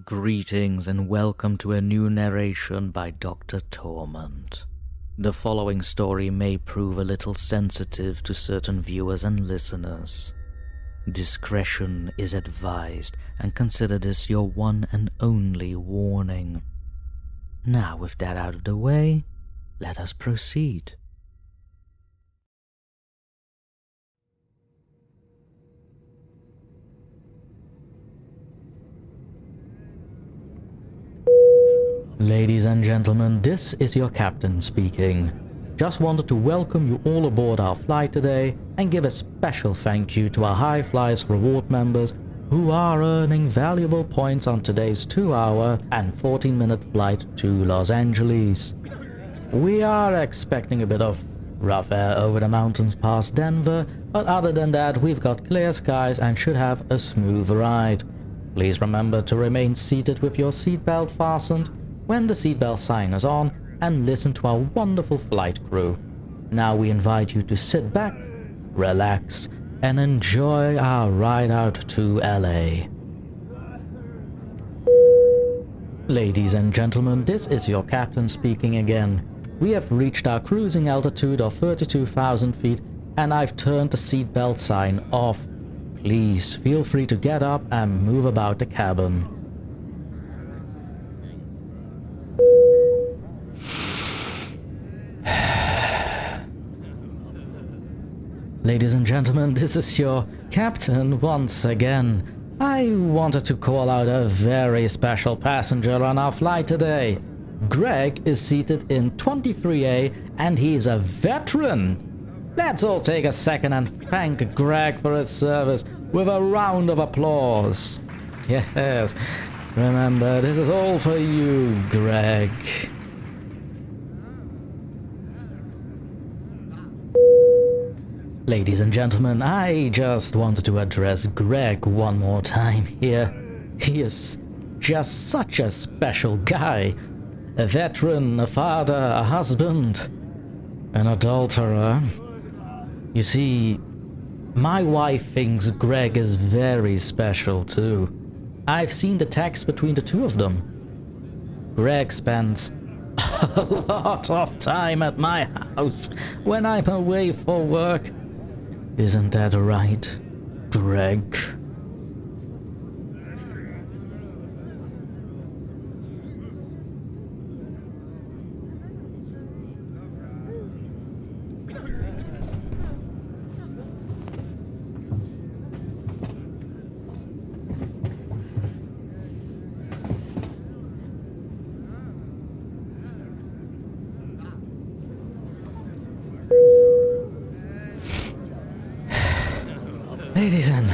Greetings and welcome to a new narration by DrTorment. The following story may prove a little sensitive to certain viewers and listeners. Discretion is advised, and consider this your one and only warning. Now, with that out of the way, let us proceed. Ladies and gentlemen, this is your captain speaking. Just wanted to welcome you all aboard our flight today and give a special thank you to our High Flyers reward members who are earning valuable points on today's 2-hour and 14-minute flight to Los Angeles. We are expecting a bit of rough air over the mountains past Denver, but other than that we've got clear skies and should have a smooth ride. Please remember to remain seated with your seatbelt fastened when the seatbelt sign is on, and listen to our wonderful flight crew. Now we invite you to sit back, relax, and enjoy our ride out to LA. Ladies and gentlemen, this is your captain speaking again. We have reached our cruising altitude of 32,000 feet, and I've turned the seatbelt sign off. Please feel free to get up and move about the cabin. Ladies and gentlemen, this is your captain once again. I wanted to call out a very special passenger on our flight today. Greg is seated in 23A and he's a veteran. Let's all take a second and thank Greg for his service with a round of applause. Yes, remember, this is all for you, Greg. Ladies and gentlemen, I just wanted to address Greg one more time here. He is just such a special guy. A veteran, a father, a husband, an adulterer. You see, my wife thinks Greg is very special too. I've seen the text between the two of them. Greg spends a lot of time at my house when I'm away for work. Isn't that right, Greg? Ladies and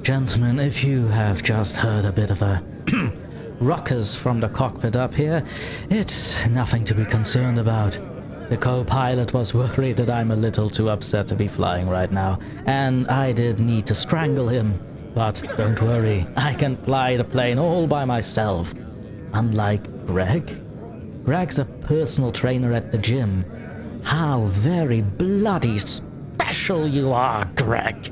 gentlemen, if you have just heard a bit of a ruckus from the cockpit up here, it's nothing to be concerned about. The co-pilot was worried that I'm a little too upset to be flying right now, and I did need to strangle him. But don't worry, I can fly the plane all by myself. Unlike Greg. Greg's a personal trainer at the gym. How very bloody special you are, Greg!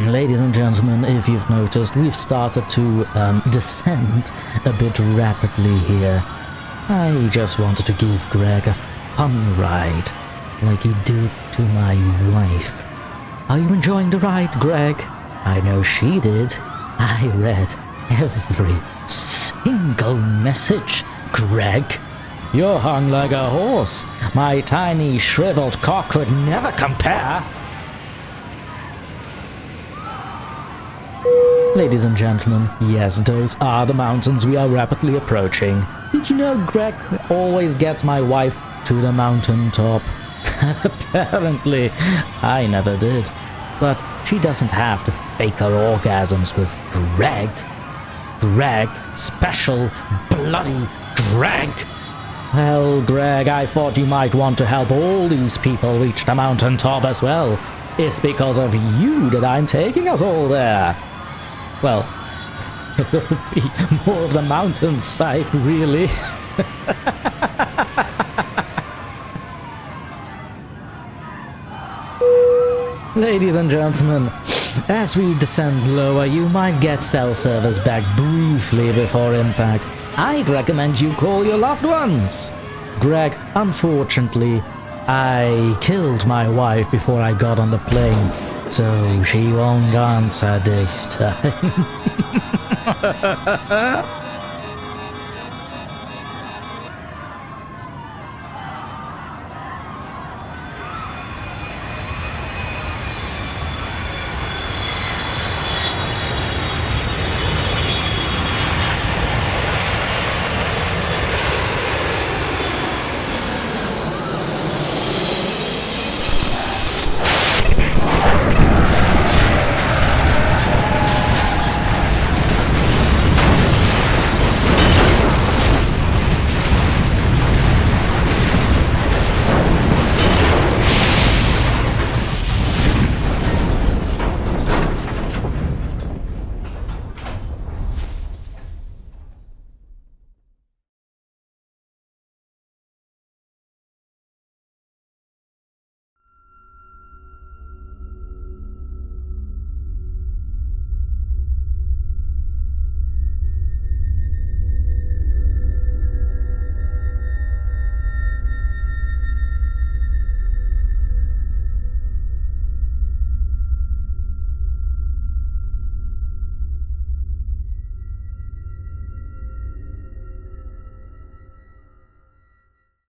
Ladies and gentlemen, if you've noticed, we've started to descend a bit rapidly here. I just wanted to give Greg a fun ride, like he did to my wife. Are you enjoying the ride, Greg? I know she did. I read every single message, Greg. You're hung like a horse. My tiny shriveled cock could never compare. Ladies and gentlemen, yes, those are the mountains we are rapidly approaching. Did you know Greg always gets my wife to the mountain top? Apparently, I never did. But she doesn't have to fake her orgasms with Greg. Greg, special, bloody Greg. Well, Greg, I thought you might want to help all these people reach the mountain top as well. It's because of you that I'm taking us all there. Well, It'll be more of the mountainside, really. Ladies and gentlemen, as we descend lower, you might get cell service back briefly before impact. I'd recommend you call your loved ones. Greg, unfortunately, I killed my wife before I got on the plane, so she won't answer this time.